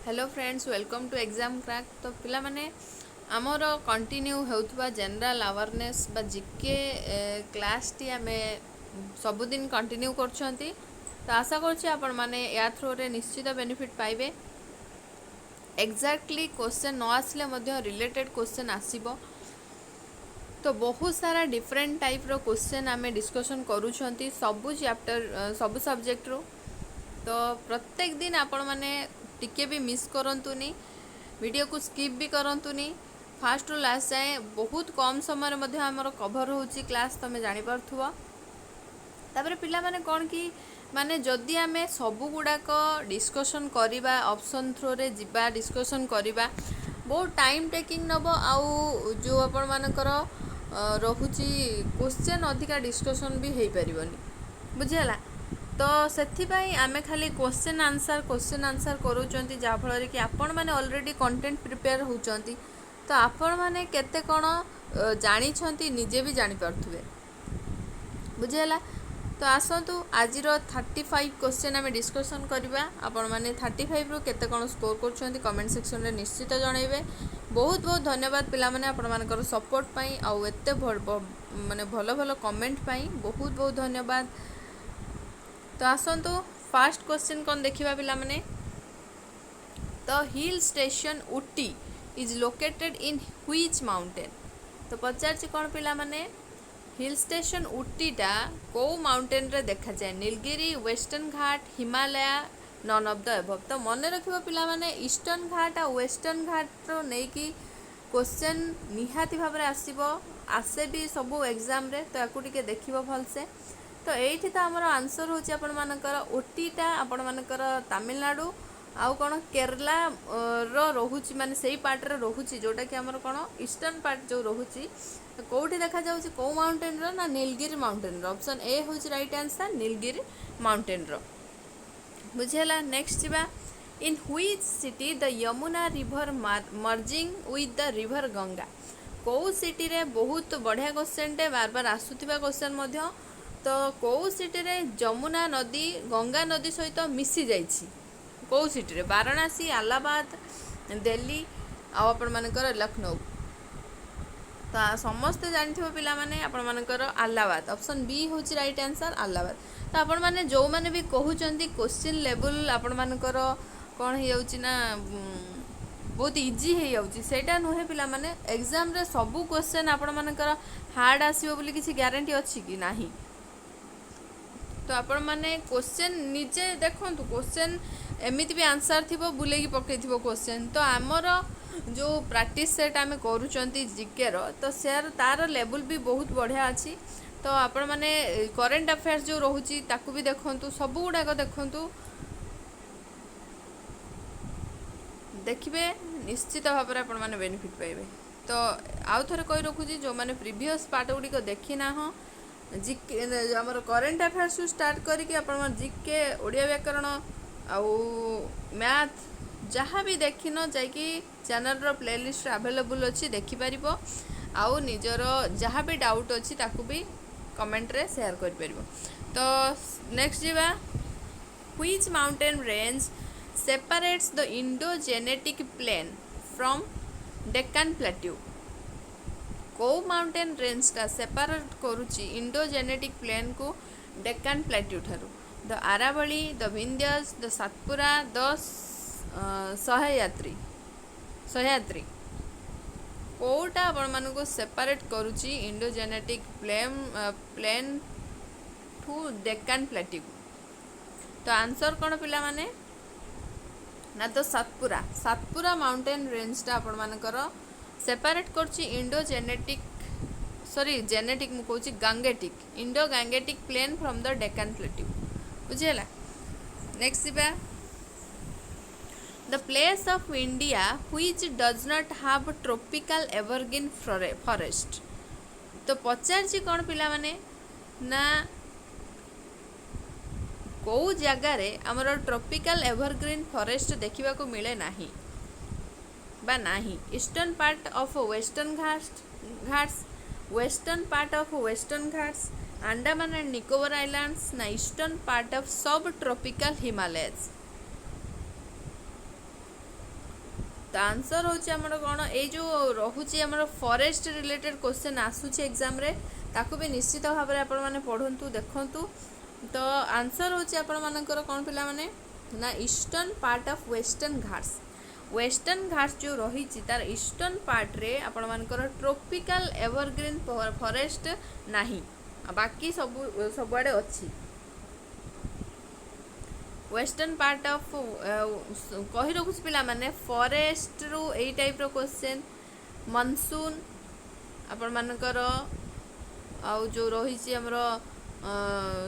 Hello friends welcome to exam crack. तो पिला माने आमर कंटिन्यू होउथबा जनरल अवेयरनेस बा जीके क्लास टी आमे सबुदिन कंटिन्यू करछंती। तो आशा करछि आपण माने या थ्रू रे निश्चित बेनिफिट पाइबे। एग्जैक्टली क्वेश्चन न आसले मध्य रिलेटेड क्वेश्चन आसीबो। तो बहुत सारा डिफरेंट टाइप रो क्वेश्चन आमे डिस्कशन करूछंती सबु चैप्टर सबु सब्जेक्ट रो। तो प्रत्येक दिन आपण माने टिके भी मिस करंतुनी, वीडियो को स्किप भी करंतुनी। फास्ट रु लास्ट जाए बहुत कम समय मध्ये हमर कवर होची क्लास तमे जानि परथुवा। तापर पिला माने कोन की माने जदि आमे सबु गुडाक डिस्कशन करिबा ऑप्शन थ्रो रे जिबा डिस्कशन करिबा बहुत टाइम टेकिंग नबो। आउ जो आपण मानकर रहुची क्वेश्चन अधिका डिस्कशन भी हेई परिबनी, बुझियला। तो सेथिपाई आमे खाली क्वेश्चन आंसर करूचंती जाफल कि आपण माने ऑलरेडी कंटेंट प्रिपेयर होचंती। तो आपण माने केते कोन जानी छंती निजे भी जानि परथुबे, बुझियला। तो आसतु आजिर 35 क्वेश्चन आमे डिस्कशन करिबा। आपण माने 35 रो केते कोन स्कोर करछंती कमेंट सेक्शन रे निश्चित जणाइबे। बहुत बहुत धन्यवाद पिला माने आपण मानकर सपोर्ट पई आउ एते माने भलो भलो कमेंट पई बहुत बहुत धन्यवाद। तो आसतु फर्स्ट क्वेश्चन कौन देखिबा पिला माने। The hill station Ooty is located in which mountain. तो पचारछि कौन पिला माने हिल स्टेशन ऊटीटा को माउंटेन रे देखा जाए, Nilgiri, western Ghat, Himalaya, none of the above. तो मन रखिबो पिला माने ईस्टर्न घाट आ वेस्टर्न घाट रो नै कि क्वेश्चन निहाती भाव रे आसीबो, आसे भी सबो एग्जाम रे। तो याकू टिके देखिबो भलसे। तो एठी तो हमर आंसर होची आपण मानकर ओटीटा आपण मानकर तमिलनाडु आउ कोन केरला रो रहुची, माने सेही पार्ट रे रहुची जोटा कि हमर कोन ईस्टर्न पार्ट जो रहुची। तो कोठी देखा जाउची को माउंटेन रो ना नीलगिरी माउंटेन रो। ऑप्शन ए होची राइट आंसर नीलगिरी माउंटेन रो, बुझियला। नेक्स्ट जिबा in which city the Yamuna river merging with the river Ganga. को सिटी रे बहुत बढ़िया क्वेश्चन टे बार बार आसुथिबा क्वेश्चन मध्य। तो कौ सिटी रे यमुना नदी गंगा नदी सहित मिसी जाइछि, कौ सिटी रे वाराणसी, इलाहाबाद, दिल्ली आपण मानकर लखनऊ। तो समस्ते जानिथिबो पिला माने आपण मानकर इलाहाबाद। ऑप्शन बी होछि राइट आंसर इलाहाबाद। तो आपण माने जो माने भी कहउचंती क्वेश्चन लेवल आपण मानकर कोन हे जाउछि ना बहुत इजी हे जाउछि, सेटा नहे पिला माने। एग्जाम रे सबु क्वेश्चन आपण मानकर हार्ड आसीबो बोली किछि ग्यारंटी अछि कि नाही। तो आपण माने क्वेश्चन निजे देखंतु, क्वेश्चन एमिति भी आंसर थिबो बुले की पके थिबो क्वेश्चन। तो आमर जो प्रैक्टिस सेट आमे करूचंती जीके रो, तो शेयर तार लेवल भी बहुत बढ़िया अछि। तो आपण माने करंट अफेयर्स जो रहुची ताकू भी देखंतु, सब गुडा को देखंतु, देखिबे निश्चित भाव रे आपण माने बेनिफिट पाइबे। तो आउ थरे कहि रखुची जो माने प्रीवियस पार्ट गुडी को देखि ना हो जीके हमर करंट अफेयर्स स्टार्ट करिके आपण जीके ओडिया व्याकरण आउ मैथ जहाँ भी देखिन जाइकी चैनल रो प्लेलिस्ट अवेलेबल अच्छी देखि परिबो। आउ निजर जहाँ भी डाउट अच्छी ताकू भी कमेंट रे शेयर कर परिबो। तो नेक्स्ट जीवा which mountain range separates the Indo genetic plain from Deccan plateau. को माउंटेन रेंज टा सेपरेट करूची इंडो जेनेटिक प्लेन को डेक्कन प्लेट्यू ठारू। The Aravalli, the Vindhyas, the Satpura, the Sahyadri कोटा आपण मानको सेपरेट करूची Indo genetic plain to Deccan plateau. तो आंसर कोन पिला माने ना तो सातपुरा माउंटेन रेंज टा आपण मानकर सेपरेट करची इंडो जेनेटिक जेनेटिक मु कहूची Gangetic Indo Gangetic plain from the Deccan plateau, बुझियला। नेक्स्ट जिबा the place of India which does not have tropical evergreen forest. तो पचारची कौन पिला माने ना को जगार आमर ट्रॉपिकल एवरग्रीन फॉरेस्ट देखा मिले नाही बा नाही। Eastern part of Western Ghats, western part of Western Ghats, Andaman and Nicobar islands ना ईस्टर्न पार्ट ऑफ सब ट्रॉपिकल हिमालयस। तो आंसर होची हमर कोन ए जो रहुची हमर फॉरेस्ट रिलेटेड क्वेश्चन आसुची एग्जाम रे ताकू भी निश्चित भाव में आपण माने पढंतु देखंतु। तो आंसर होची आपण मानकर कोन पिला माने ना eastern part of Western Ghats. Western Ghats जो रही तार ईस्टर्न पार्ट रे आपण मानकर ट्रॉपिकल एवरग्रीन फॉरेस्ट नाही, बाकी सब आड़े अच्छी। वेस्टर्न पार्ट ऑफ कही रखुच पिला माने फॉरेस्ट रु एई टाइप रो क्वेश्चन मानसून आपण मानकर आउ जो रही हमर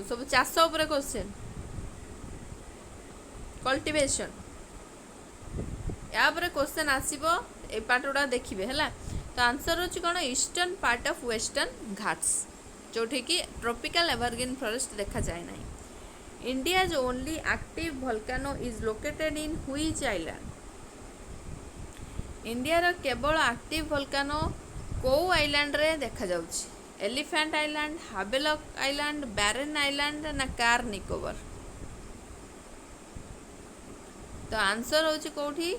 सब चाष उपरे क्वेश्चन कल्टिवेशन या पर क्वेश्चन आसीबो ए पार्ट गुड़ा देखिए है। तो आंसर होची कोन eastern part of Western Ghats जोठी कि ट्रॉपिकल एवरग्रीन फॉरेस्ट देखा जाए ना। India's only active volcano is located in which island. India रो केवल एक्टिव वोल्केनो को आइलैंड रे देखा जाउची। Elephant Island, Havelock Island, Barren Island ना कार निकोबर। तो आंसर होची कोठी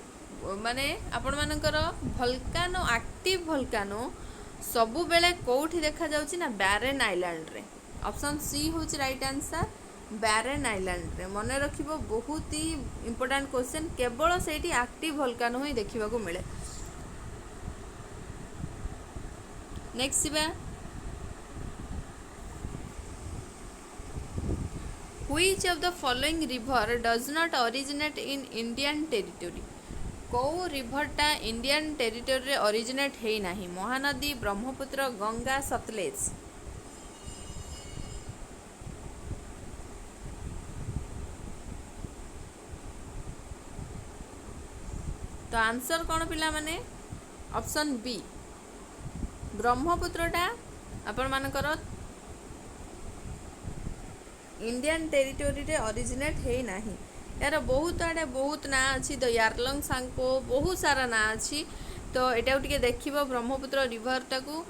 माने आपण मानकर वोल्केनो एक्टिव वोल्केनो सबु बेले कोठी देखा जाउची ना बैरन आइलैंड रे। ऑप्शन सी होची राइट आंसर बैरन आइलैंड रे। मने रखिबो बहुत ही इंपोर्टेंट क्वेश्चन केवल सेठी एक्टिव वोल्केनो ही देखिबा को मिले। नेक्स्ट सिबा Which of the following river does not originate in Indian territory? को रिभरटा इंडियन टेरिटोरी रे ओरिजिनेट हेई नाही। महानदी, ब्रह्मपुत्र, गंगा, सतलेज। तो आंसर कौन पिला माने ऑप्शन बी ब्रह्मपुत्रटा आपण मानकर इंडियन टेरिटोरी रे ओरिजिनेट हे नाही। यार बहुत आड़े बहुत ना अच्छी तो यारलंग सांगपो बहुत सारा ना अच्छी। तो एटा टिके देखिबो ब्रह्मपुत्र रिवर टाकू।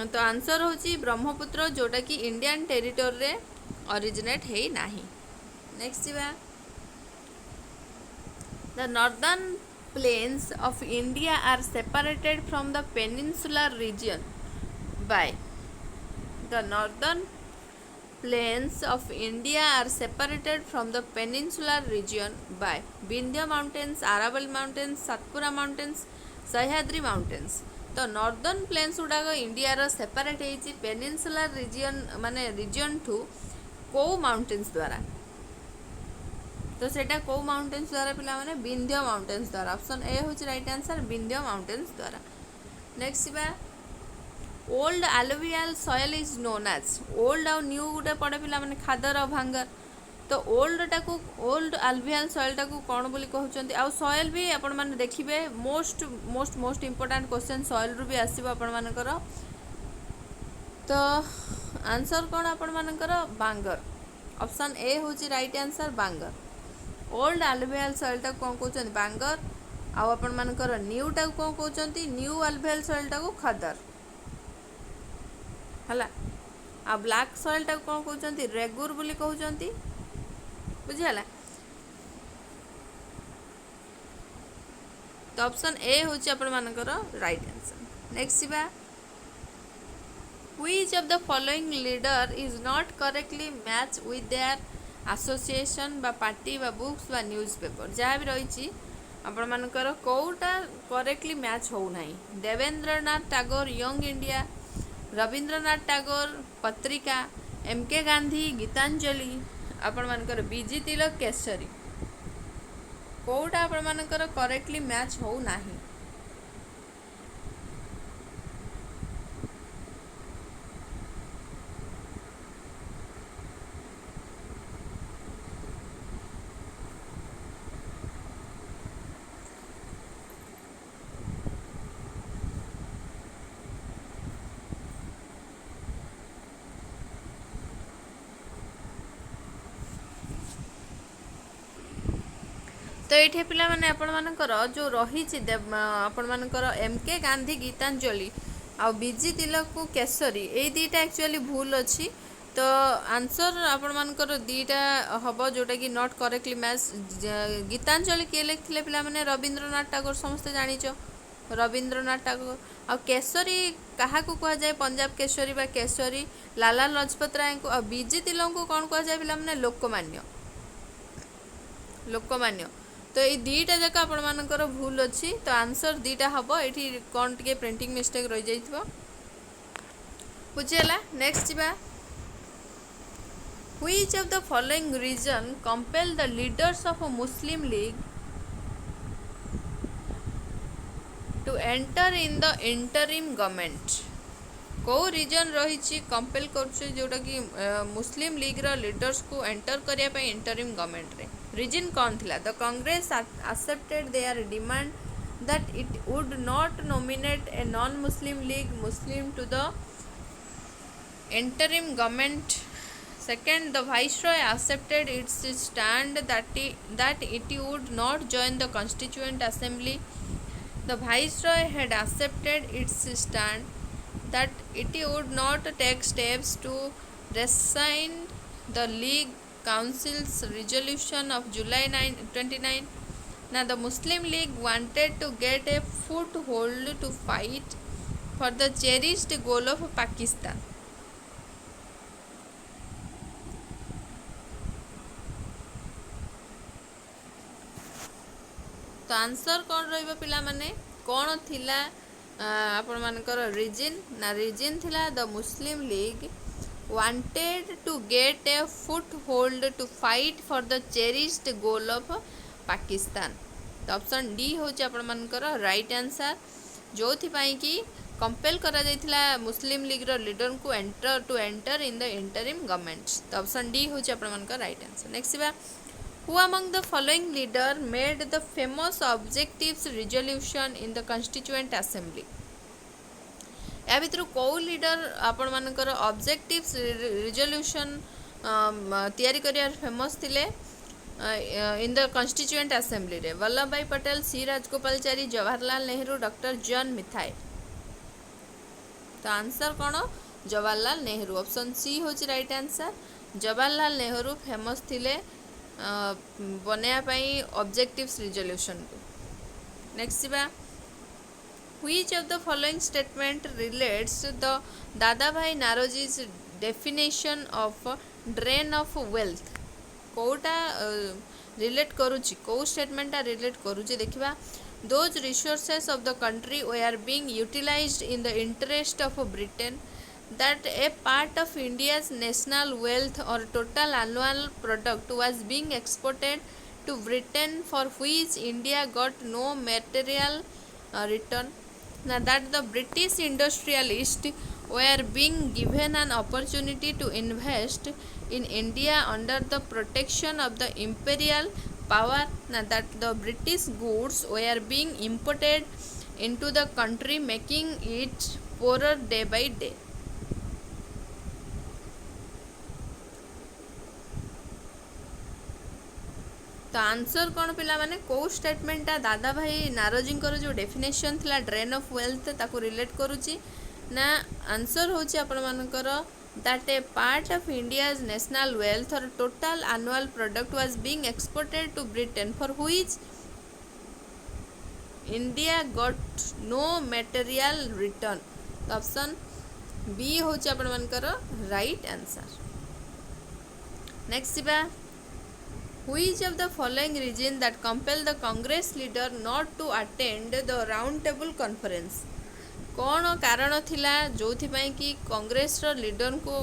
तो आंसर होची ब्रह्मपुत्र जोटा कि इंडियन टेरिटोरी रे ओरिजिनेट हे नाही। नेक्स्ट बा the northern plains of India are separated from the peninsular region by. The northern plains of India are separated from the peninsular region by Vindhya mountains, Araval mountains, Satpura mountains, Sahyadri mountains। तो northern plains गुड़ाक India रो separate होती peninsular reason माने reason ठू को mountains द्वारा। तो सेटा को mountains द्वारा पिला माने विंध्य माउंटेन्स द्वारा। ऑप्शन ए होची राइट आंसर विंध्य माउंटेन्स द्वारा। नेक्स्ट बा old alluvial soil is known as. Old और न्यू गुटे पड़े पिला माने खादर और भांगर। तो ओल्ड टाकू ओल्ड एलुवियल सॉइल टाकू कौन बोली कहउचंती। आ सॉइल भी आपण माने देखिबे most most most important question soil रु भी आसीबो आपण मानकर। तो आंसर कौन आपण मानकर बांगर। ऑप्शन ए होची राइट आंसर बांगर। ओल्ड एलुवियल सॉइल टाकू कौन कहउचंती बांगर। आ आपण मानकर न्यू टाकू कौन कहउचंती न्यू एलुवियल सॉइल टाकू खादर हला। आ ब्लैक सॉइल टाकू कौन कहउचंती रेगुर बोली कहउचंती बुझियाला। तो ऑप्शन ए होची आपण मानकर राइट आंसर। नेक्स्ट बा which of the following leader is not correctly match with their association बा पार्टी बा बुक्स बा न्यूज़पेपर। जहाँ भी रही आपण मानकर कोटा करेक्टली मैच हो नाही। देवेंद्रनाथ टैगोर यंग इंडिया, रविंद्रनाथ टैगोर पत्रिका, एम के गांधी गीतांजलि, आपण मानकर बीजी तिलक केसरी। कोटा आपण मानकर करेक्टली मैच हो नाही। तो ये पिला माने आपण मानकर जो रही आपण मानकर एम के गांधी गीतांजलि आ बीजी तिलक को केसरी ए दुईटा एक्चुअली भूल अच्छी। तो तो आंसर आपण मानकर दीटा हम जोटा कि नॉट करेक्टली मैच। गीतांजलि किए लिखिले पिला माने रवींद्रनाथ टैगोर समस्ते जानिच रवींद्रनाथ टैगोर। आ केसरी क्या कह जाए पंजाब केसरी बा केसरी लाला लजपत राय को। आ बीजी तिलों को कौन कह जाए पिला माने लोकमान्य लोकमान्य। तो ये दीटा जाक आपण मानकर भूल अच्छी। तो आंसर दीटा हम ये कौन टे प्रिंटिंग मिस्टेक रही जाइथिबो बुझीगला। नेक्स्ट जीवा Which of the following reason compel the leaders of a Muslim League to enter in the interim government? को रीजन रही कंपेल कर जोटा कि मुस्लिम लीग रो लीडर्स को एंटर करिया पे इंटरिम गवर्नमेंट रे। रीजन कौन थिला? The Congress accepted their demand that it would not nominate a non Muslim League Muslim to the interim government. Second, the viceroy accepted its stand that it would not join the constituent assembly. The viceroy had accepted its stand that it would not take steps to rescind the league council's resolution of July 29. Now the Muslim League wanted to get a foothold to fight for the cherished goal of Pakistan. तो answer कौन रहिबो पिला माने कौन थिला आपण मानकर reason ना रीजन थिला the Muslim League wanted to get a foothold to fight for the cherished goal of Pakistan. तो ऑप्शन डी होची आपण मानकर राइट आंसर जो थी पाई कि कंपेल करा जायथिला मुस्लिम लीग रो लीडर को enter in the interim government. तो ऑप्शन डी होची आपण मानकर राइट आंसर। नेक्स्ट बा Who among the following leader made the famous objectives resolution in the Constituent Assembly? या भितर कौ लीडर आपण मानकर ऑब्जेक्टिव्स रिजोल्यूशन तैयारी करियार फेमस थिले इन द कॉन्स्टिट्यूएंट असेंबली रे? वल्लभ भाई पटेल, सी राजगोपालचारी, जवाहरलाल नेहरू, डॉक्टर जॉन मिथाई। तो आंसर कौन? जवाहरलाल नेहरू। ऑप्शन सी होची right answer. Jawaharlal Nehru famous थिले बनाया ऑब्जेक्टिव्स रिजोल्यूशन को। नेक्स्ट बा Which of the following statement relates the Dadabhai नारोजी's definition of drain of wealth? कोटा रिलेट करुची को स्टेटमेंट रिलेट करुची देखिबा those resources of the country were being utilized in the interest of Britain, that a part of India's national wealth or total annual product was being exported to Britain for which India got no material return. Now that the British industrialists were being given an opportunity to invest in India under the protection of the imperial power. Now that the British goods were being imported into the country making it poorer day by day. तो answer कौन पिला माने को स्टेटमेंटा दादा भाई नारोजी जो definition थिला drain of wealth ताको रिलेट करुची ना? आंसर होची आपण मानकर that a part of India's national wealth or total annual product was being exported to Britain for which India got no material return. तो ऑप्शन बी होची आपण मानकर राइट आंसर। नेक्स्ट बा Which of the following reason that compel the Congress leader not to attend the round table conference? कौन कारण थिला जो थी पाई कि कांग्रेस रो लीडर को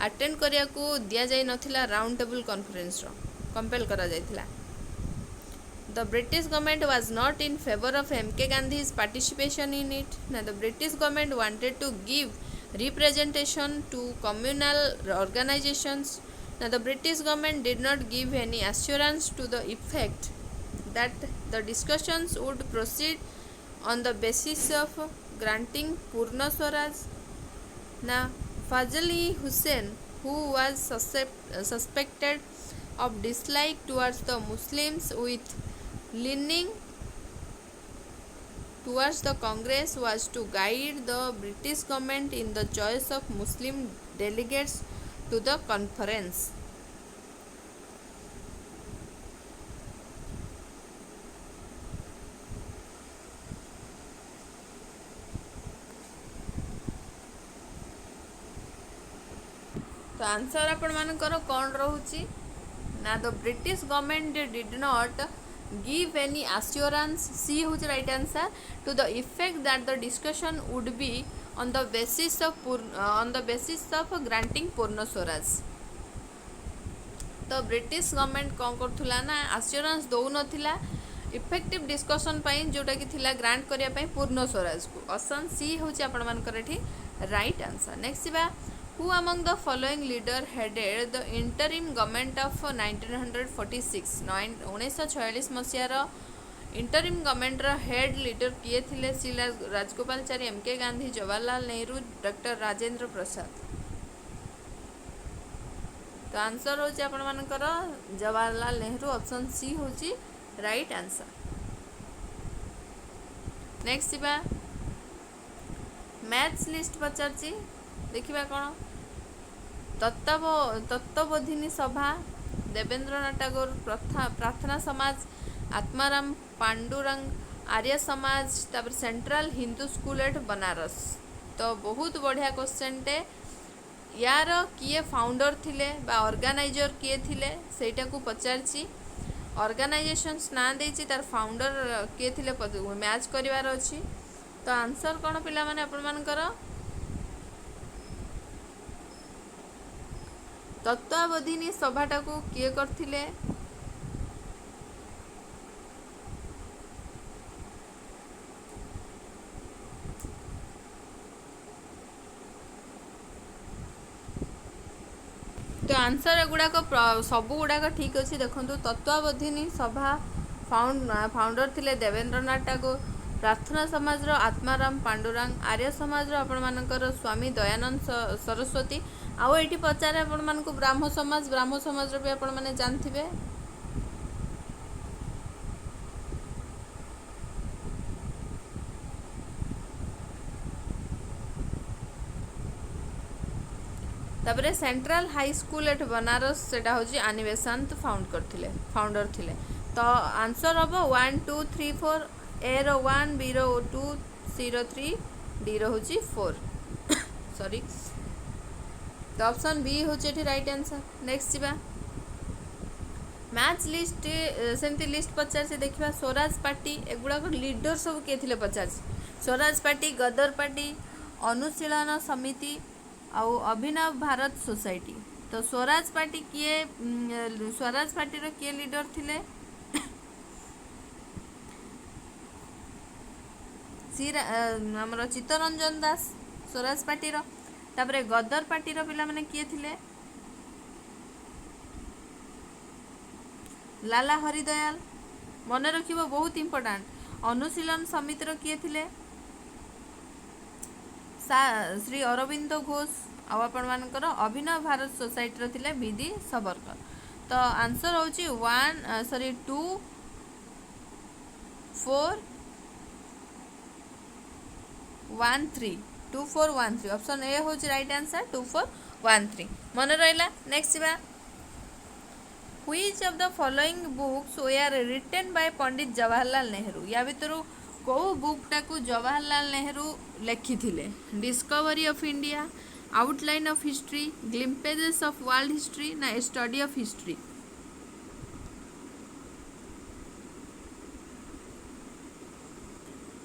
अटेंड करिया को दिया जाय नथिला राउंड टेबल कॉन्फ्रेंस रो कंपेल करा जायथिला? The British government was not in favor of M.K. Gandhi's participation in it. Now the British government wanted to give representation to communal organizations. Now the British government did not give any assurance to the effect that the discussions would proceed on the basis of granting Purna Swaraj. Now Fazl-e Hussain, who was suspected of dislike towards the Muslims with leaning towards the Congress, was to guide the British government in the choice of Muslim delegates to the conference. तो answer आपण मानकर कौन रोची ना the British government did not give any assurance C होची right answer to the effect that the discussion would be on the basis of granting Purna Swaraj. तो British government कौन करुला ना आश्योरेंस दौ नथिला इफेक्टिव डिस्कशन पाई जोटा कि थिला ग्रांट करिया पाई पूर्ण स्वराज को। ऑप्शन सी होची आपण मानकर एठी राइट आंसर। नेक्स्ट बा who among the following leader headed the interim government of 1946 1946 मसीहार इंटरिम गवर्नमेंट रो हेड लीडर किए थिले Shri Rajagopalachari M K Gandhi Jawaharlal Nehru doctor Rajendra Prasad. तो आंसर होची आपण मानकर जवाहरलाल नेहरू ऑप्शन सी होची राइट आंसर। नेक्स्ट बा मैथ्स लिस्ट पचारची देखिबा कोन तत्वबोधिनी सभा देवेंद्रनाथ टैगोर प्रार्थना समाज आत्माराम पांडुरंग आर्य समाज तापर central Hindu school eight Banaras. तो बहुत बढ़िया क्वेश्चन टे यार किए फाउंडर थिले बा ऑर्गेनाइजर किए थिले सेटा को पचारची ऑर्गेनाइजेशंस ना देची तार फाउंडर किए थिले मैच करिवार अछि। तो आंसर कोन पिला माने आपण मानकर तत्वावधिनी सभाटा को किए करथिले तो आंसर गुड़ाक सबू गुड़ाक ठीक अच्छे देखो तत्वावधिनी सभा फाउंडर थिले देवेंद्रनाथ टैगोर प्रार्थना समाज रो आत्माराम पांडुरंग आर्य समाज रो आपण मानकर स्वामी दयानंद सरस्वती आउ ये पचारे आपण मान ब्राह्म समाज रो भी आपण माने जानथिबे। तापरे central high school eight Banaras सेटा होची आनी बेसांत फाउंडर थिले। तो आंसर हम 1 2 3 4 ए रो 1 बी रो 2 सी रो 3 डी रो होची 4 सॉरी। तो ऑप्शन बी होची राइट आंसर। नेक्स्ट जीवा मैच लिस्ट सेमती लिस्ट पचार से देखिबा स्वराज पार्टी एगुड़ा लीडर सब किए थिले पचार स्वराज पार्टी गदर पार्टी अनुशीलन समिति आउ अभिनव भारत सोसाइटी। तो स्वराज पार्टी किए स्वराज पार्टी रो किए लीडर थिले हमर चित्तरंजन दास स्वराज पार्टी रो। तापरे गदर पार्टी रो पिला माने किए थिले लाला हरिदयाल मन रखिबो बहुत इंपोर्टेंट। अनुशीलन समिति रो किए थिले श्री अरविंद घोष आपण मानकर अभिनव भारत सोसाइटी रो थिले बीडी सबरकर। तो आंसर होची 2 4 1 3 2 4 1 3 ऑप्शन ए होची राइट आंसर 2 4 1 3 मन रहिला। नेक्स्ट बा which of the following books were written by Pandit Jawaharlal Nehru या भितरु को बुकटा को जवाहरलाल नेहरू लिखि थिले Discovery of India Outline of History Glimpses of World History ना स्टडी ऑफ हिस्ट्री।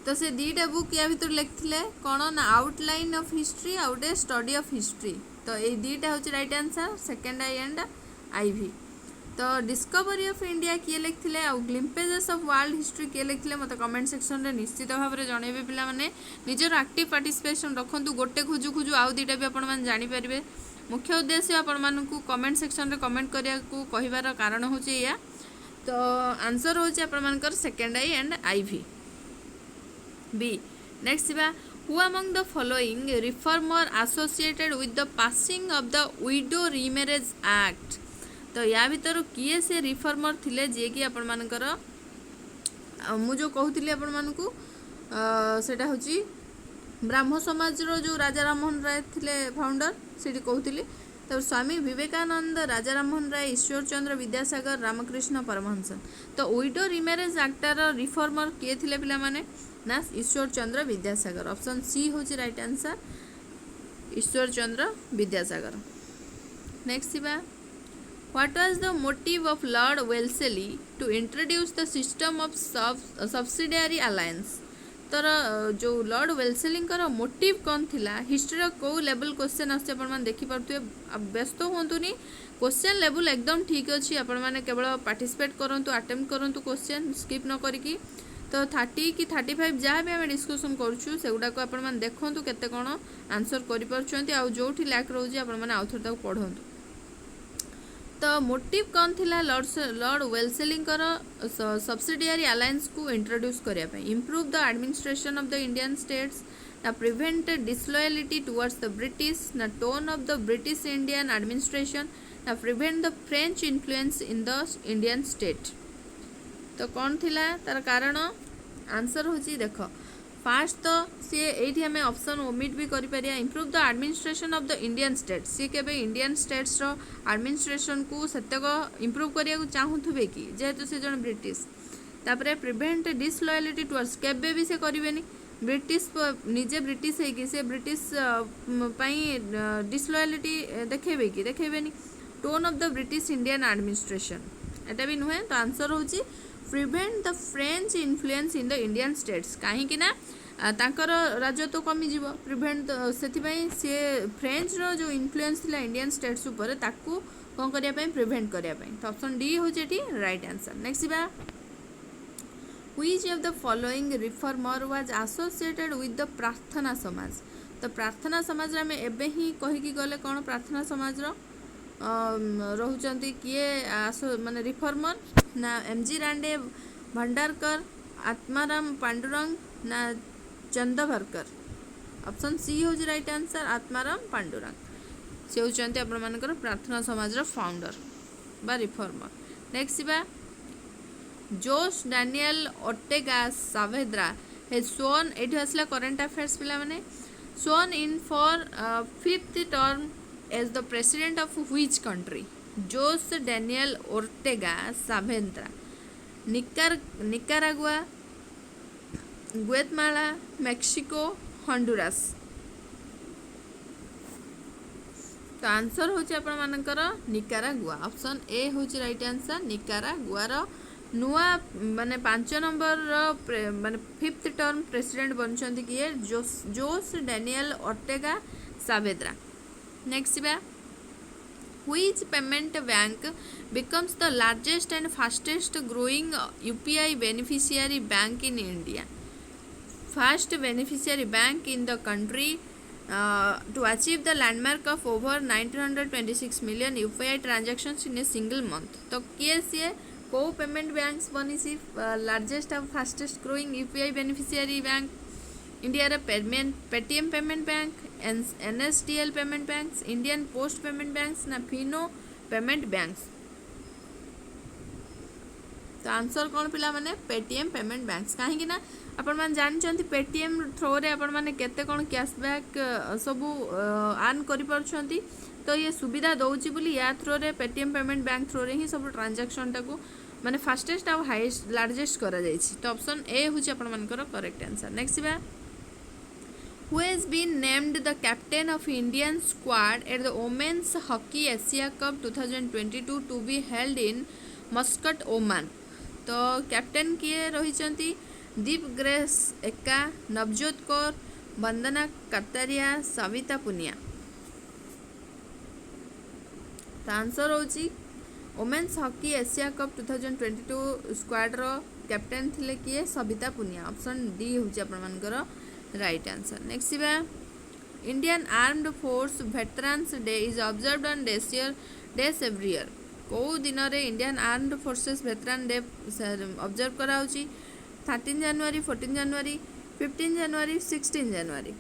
तो से दीटा बुक या भीतर लिखिले कौन ना आउटलाइन ऑफ हिस्ट्री आउटे स्टडी ऑफ हिस्ट्री। तो ये दीटा हूँ right answer second I and IV. तो डिस्कवरी ऑफ इंडिया किए लिखिले आउ ग्लिम्पेजेस ऑफ वर्ल्ड हिस्ट्री किए लिखिले मत कमेंट सेक्शन में निश्चित भाव में जनइबे पिला माने निजर एक्टिव पार्टिसिपेशन रखु गोटे खोजु खोजु आउ दीटा भी आपण जानी पारिबे। मुख्य उद्देश्य आपण मानकू कमेंट सेक्शन में कमेंट करिया को कहिबार कारण होचे या। तो आंसर होचे आपण मानकर second I and IV B. Next बा who among the following reformer associated with the passing of the widow remarriage act. तो या भीतर किए से रिफॉर्मर थिले जे कि आपण मानकर मु जो कहूली आपण मानकू सेटा होची ब्राह्म समाज रो जो राजा राममोहन राय थिले फाउंडर सेठी कहूली तो स्वामी विवेकानंद, राजा राममोहन राय, ईश्वर चंद्र विद्यासागर, रामकृष्ण परमहंस। तो विडो रिमेरेज एक्टर रिफॉर्मर किए थिले पिला माने ना ईश्वर चंद्र विद्यासागर। ऑप्शन सी होची right answer, Ishwar Chandra Vidyasagar. Next बा what was the motive of Lord Wellesley to introduce the system of subsidiary alliance. तर जो लॉर्ड वेल्सेलिंगर मोटिव कौन थिला, हिस्ट्री को लेवल क्वेश्चन आसे आपण माने देखि पारथुए, व्यस्त होंतुनी, क्वेश्चन लेवल एकदम ठीक अच्छी, आपण माने केवल पार्टिसिपेट करंतु, अटेम्प्ट करंतु क्वेश्चन स्किप न करिकी। तो 30 कि 35 जहाँ भी आम डिस्कसन करूँ सेगुड़ाक आपण माने देखंतु केते कोन आंसर करि परछंती, आ जोठी लैक रहउची आपण माने आउथर ताको पढंतु। तो मोटिव कौन थिला लॉर्ड वेल्सेलिंगर सब्सिडियरी अलायंस को इंट्रोड्यूस करिया पे, improve the administration of the Indian states, ना prevent disloyalty towards the British, ना tone of the British Indian administration, ना prevent the French influence in the Indian state. तो कौन थिला तार कारण, आंसर होची देख फास्ट तो सी ये आम ऑप्शन ओमिट भी करि परिया, improve the administration of the Indian states, सी केबे इंडियन स्टेट्स रो एडमिनिस्ट्रेशन को सेतक इम्प्रूव करिया को चाहूथुबे कि जेहेतु से जन ब्रिटिश। तापरे प्रिवेंट डिसलॉयलिटी टुवर्ड्स, केबे भी से करिवेनी, ब्रिटिश निजे ब्रिटिश है कि से ब्रिटिश पई डिसलॉयलिटी देखेबे कि देखेबेनी। Tone of the British Indian administration एटा भी नुहे, तो आंसर होची prevent the French influence in the Indian states, कहीं ना तांकर राजत्व कमी जीव, प्रिवेंट से सी फ्रेंच रो जो इन्फ्लुएंस थिला इंडियन स्टेट्स ऊपर ताकू कौन करिया पे, प्रिवेंट करिया पे। तो ऑप्शन डी होची एठी राइट आंसर। नेक्स्ट बा which of the following reformer was associated with the प्रार्थना समाज। तो प्रार्थना समाज में एबे ही कहिकी गले कौन प्रार्थना समाज रो रहुचंती किए माने रिफॉर्मर, ना एमजी रांडे भंडारकर, आत्माराम पांडुरंग, ना चंदभरकर। ऑप्शन सी हो राइट आंसर, आत्माराम पांडुरंग से होचंती आपण मानकर प्रार्थना समाज रो फाउंडर बा रिफॉर्मर। नेक्स्ट बा Jose Daniel Ortega Saavedra has sworn, एठी असला करंट अफेयर्स पिला माने, sworn in for 5th term as the president of which country? Jose Daniel Ortega Saavedra, Nicaragua, Guatemala, Mexico, Honduras. तो आंसर होची आपण मानकर निकारागुआ, ऑप्शन ए होची right answer, Nicaragua रो नुआ माने 5 नंबर माने 5th टर्म प्रेसिडेंट बनछंती किए जोस डैनियल ओर्टेगा सावेद्रा। नेक्स्ट बा which payment bank becomes the largest and fastest growing UPI beneficiary bank in India. First beneficiary bank in the country to achieve the landmark of over 926 million UPI transactions in a single month. तो किए सी को payment banks बनी सी largest और fastest growing UPI beneficiary bank India रे Paytm payment bank, NSDL payment banks, Indian post payment banks, ना Fino payment banks. तो answer कौन पिला माने पेटीएम पेमेंट बैंक्स, कहीं ना आपण मैंने जानते पेटीएम थ्रो रे आपण मैंने केते कौन कैशबैक सबू आर्न करि परछंती। तो ये सुविधा दौची बोली या थ्रो रे पेटीएम पेमेंट बैंक थ्रो रे ही सब ट्रांजैक्शन टाको माने फास्टेस्ट और हाईएस्ट लार्जेस्ट करा जायछि। तो ऑप्शन ए होची आपण मानकर करेक्ट आंसर। नेक्स्ट बा who has been named the captain of Indian squad at the Women's Hockey Asia Cup 2022 to be held in Muscat, Oman। तो कैप्टेन किए रही दीप ग्रेस एक्का, नवजोत कौर, वंदना कतारिया, सविता पुनिया। तो आंसर होची women's hockey Asia Cup 2022 squad रो captain थिले किए Savita Punia. Option D होची आपण मानकर राइट आंसर। नेक्स्ट बा Indian armed force veterans day is observed on days every year. को दिन रे Indian armed forces veteran day observe करा होची 13 जनवरी, 14 जनवरी, 15 जनवरी, 16 जनवरी।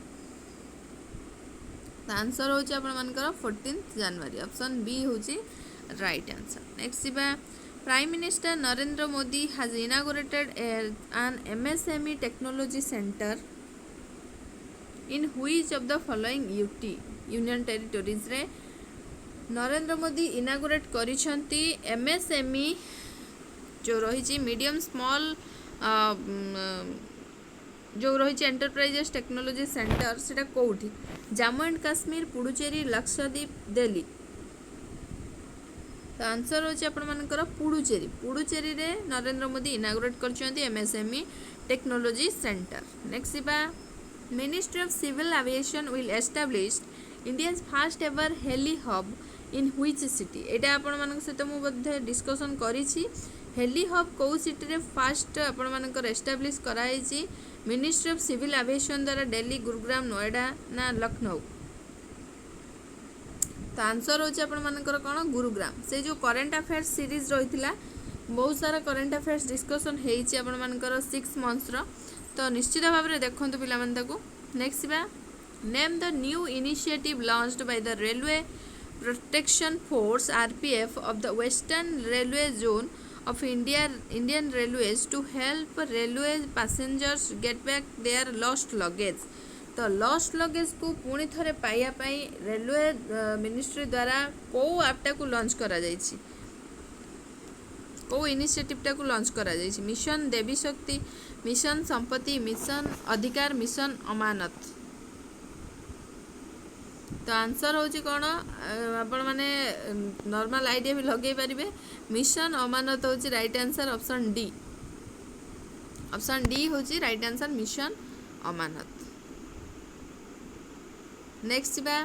तो आंसर होची आपण मानकर 14 जनवरी। ऑप्शन बी होची राइट आंसर। नेक्स्ट बा prime minister Narendra Modi has inaugurated an MSME technology centre in which of the following UT union territories रे नरेंद्र मोदी इनागुरेट करिसेंती एमएसएमई जो रही मीडियम स्मॉल जो रही एंटरप्राइजेस टेक्नोलॉजी सेंटर सेटा कोठी जम्मू एंड काश्मीर पुडुचेरी लक्षद्वीप दिल्ली तो आंसर होची आपण मानकर पुडुचेरी पुडुचेरी रे नरेंद्र मोदी इनागुरेट करछंती एमएसएमई टेक्नोलॉजी सेंटर नेक्स्ट बा ministry of civil aviation will establish India's first ever heli hub in which city एटा आपण मानक सहित मु बद्धे डिस्कशन करिछि हेली हब को सिटी रे फर्स्ट आपण मानकर एस्टैब्लिश कराइछि मिनिस्ट्री ऑफ सिविल एविएशन द्वारा दिल्ली गुरुग्राम नोएडा ना लखनऊ तो आंसर होची आपण मानकर कोन गुरुग्राम से जो करंट अफेयर्स सीरीज रहितला बहुत सारा करंट अफेयर्स डिस्कशन हेइछि आपण मानकर 6 मंथ्स रो तो निश्चित भाव में देखंतु पिला मन ताको नेक्स्ट बा name the new initiative launched by the railway protection force RPF of the western railway zone of Indian Railways to help railway passengers get back their lost luggage तो लॉस्ट लगेज को पुणी थरे पाइया पाई railway ministry द्वारा को ऐपटा को launch करा जायछि को इनिशिएटिवटा को लॉन्च करा जायछि मिशन देवी शक्ति मिशन संपत्ति मिशन अधिकार मिशन अमानत तो आंसर होची कौन आपण माने नॉर्मल आइडिया भी लगे पारिबे मिशन अमानत होची राइट आंसर ऑप्शन डी होची राइट आंसर मिशन अमानत नेक्स्ट बा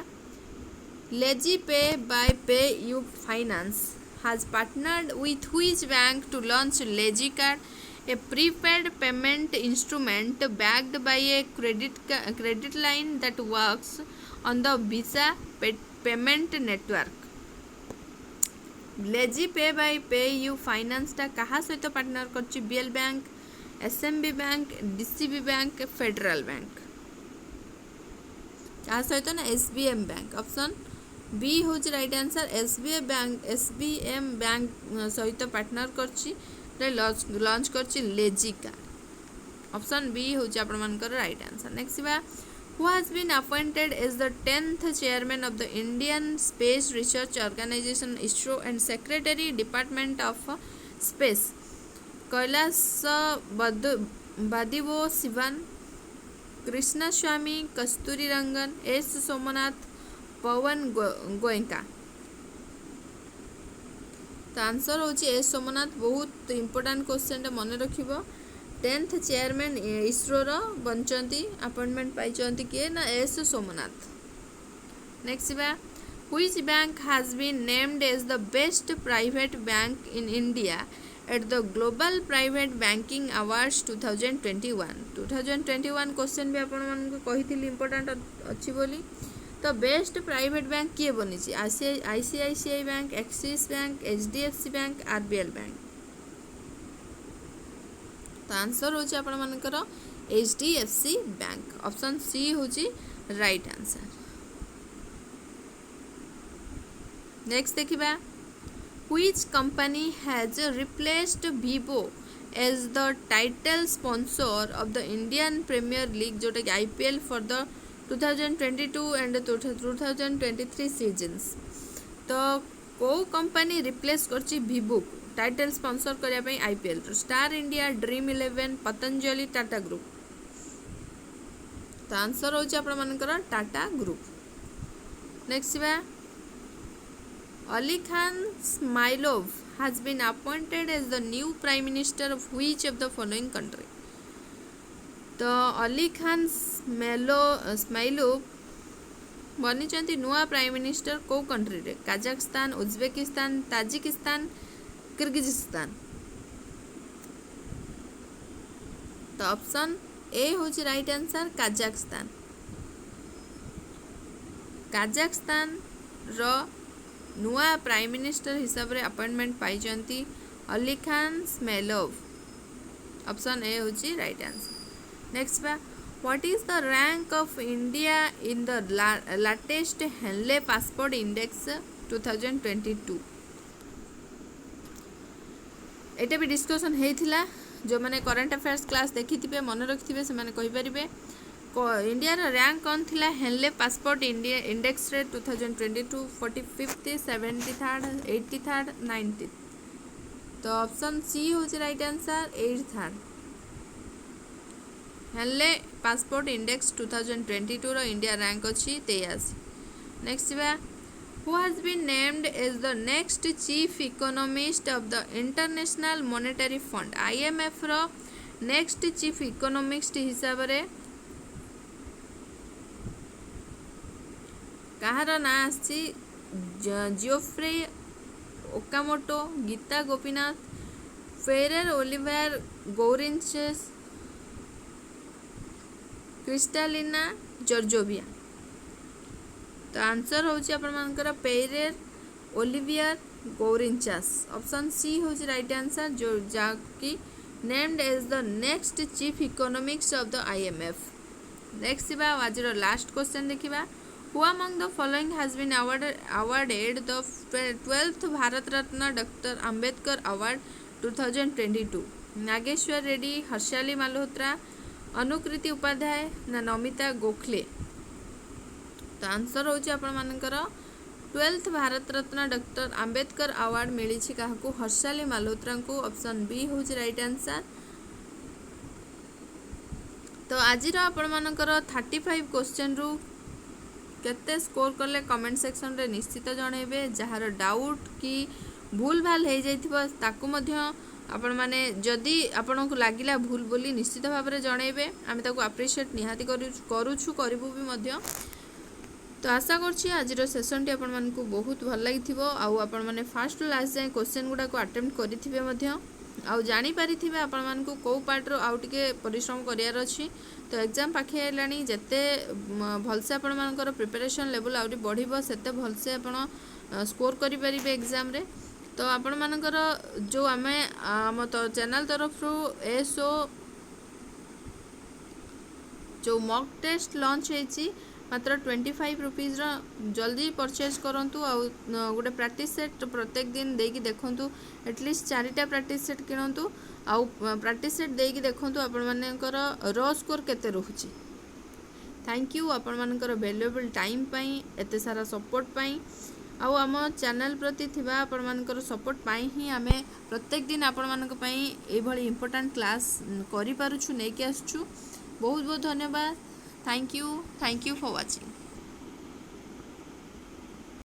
लेजी पे बाय पे you finance has partnered with which bank to launch Lazy Card, a prepaid payment instrument backed by a credit line that works on the Visa payment network. Lazy Pay by Pay You Finance टा कहा सहित partner करछि BL bank, SMB bank, DCB bank, federal bank कहा सहित ना SBM bank option B होची right answer SBM bank सहित partner करछि लॉन्च करछि लेजी कार्ड ऑप्शन बी होची आपण मानकर राइट आंसर नेक्स्ट बा who has been appointed as the 10th chairman of the Indian Space Research Organization ISRO and Secretary Department of Space Kailash Vadivoo Sivan Krishnaswamy Kasturirangan S Somanath Pawan Goenka तो answer होची S Somanath बहुत important question मन रखिबो 10th chairman ISRO रो बनचंती appointment पाइचंती किए ना एस सोमनाथ नेक्स्ट बा which bank has been named as the best private bank in India at the global private banking awards 2021 question भी आपण मन को कहिथिली इंपोर्टेंट अछि बोली तो बेस्ट प्राइवेट बैंक किए बनी ICICI bank Axis bank HDFC bank RBL bank तो आंसर होची आपण मानकर एचडीएफसी बैंक ऑप्शन सी होची राइट आंसर नेक्स्ट देखिबा which company has replaced Vivo as the title sponsor of the Indian Premier League जोटा कि IPL for the 2022 and 2023 seasons तो को कंपनी रिप्लेस करची वीवो को टाइटल स्पॉन्सर करया पई आईपीएल तो Star India Dream 11 Patanjali Tata group तो आंसर होची आपण मानकर टाटा ग्रुप नेक्स्ट बा Ali Khan Smailov has been appointed as the new prime minister of which of the following country तो अली खान स्माइलोव बनी नुआ प्राइम मिनिस्टर को कंट्री रे काजाखस्तान उज्बेकिस्तान ताजिकिस्तान किर्गिजिस्तान तो ऑप्शन ए होची राइट आंसर काजाखस्तान रो नुआ प्राइम मिनिस्टर हिसाब रे अपॉइंटमेंट पाइचंती Ali Khan Smailov option A होची राइट आंसर नेक्स्ट बा What is the rank of India in the latest Henley Passport Index 2022? एटा भी डिस्कशन हेइथिला जो माने करंट अफेयर्स क्लास देखिथिबे मन रखिथिबे से माने कहि परिबे इंडिया रैंक कौन थिला हेनले पासपोर्ट इंडिया इंडेक्स रे 2022 45th 73rd 83rd 90th। तो ऑप्शन सी हूँ right answer 83rd। Henley passport index 2022 रो इंडिया रैंक अच्छी 83। नेक्स्ट बा who has been named as the next chief economist of the International Monetary Fund IMF रो next chief economist हिसाब रे कहार ना आसी Geoffrey Okamoto Gita Gopinath Pierre Olivier Gourinchas Kristalina Georgieva. तो आंसर होची आपण मानकर Pierre Olivier Gourinchas option C होची राइट आंसर जो जाकी named as the next chief economics of the IMF। Next बा आज लास्ट क्वेश्चन देखिबा who among the following has been awarded the 12th Bharat Ratna doctor Ambedkar award 2022। Nageshwar Reddy Harshali Malhotra Anukriti Upadhyay ना नमिता गोखले। तो आंसर होची आपण मानकर 12th Bharat Ratna doctor Ambedkar award मिली क्या हर्षाली मल्होत्रा को ऑप्शन बी हूँ राइट आंसर। तो आज आपण मानकर 35 क्वेश्चन रु केते स्कोर कले कमेंट सेक्शन रे निश्चित जनइबे जहार डाउट कि भूल भाल हो जाइथिबो ताकू मध्य आपण माने जदि आपण को लागिला भूल बोली निश्चित भाव में जनइबे आमे ताकू अप्रिशिएट निहाती करूछु करबू भी मध्य। तो आशा करछि आज सेशन टी आपण मानकू बहुत भल लागिथिबो आउ आपण माने फास्ट टू लास्ट जाए क्वेश्चन गुडा को अटेम्प्ट करिथिबे मध्य आउ जानि पारिथिबे आपण मानकू को पार्ट रो आउ टिके परिश्रम करियार अछि। तो एग्जाम पाखे आइलानी जते भलसे आपण मानकर प्रिपरेशन लेवल आउरी बढ़िबो सेते भलसे आपण स्कोर करि परिबे एग्जाम रे। तो आपण मानकर जो आमे आम तो चैनल तरफ रु एसओ जो मॉक टेस्ट लॉन्च होइछि मात्र 25 रुपीज जल्दी परचेज करंतु आउ गोटे प्रैक्टिस सेट प्रत्येक दिन देकी देखंतु एटलिस्ट 4टा प्रैक्टिस सेट किणंतु आउ प्रैक्टिस सेट देकी देखंतु आपण मानकर रो स्कोर केते रहउछि। थैंक यू आपण मानकर वैल्यूएबल टाइम पई एते सारा सपोर्ट पई आउ आम चैनल प्रति थिबा आपण मानकर सपोर्ट पई ही आमे प्रत्येक दिन आपण मानक पई ए भली इंपोर्टेंट क्लास करि पारुछु नै कि आसछु। बहुत बहुत धन्यवाद। Thank you for watching.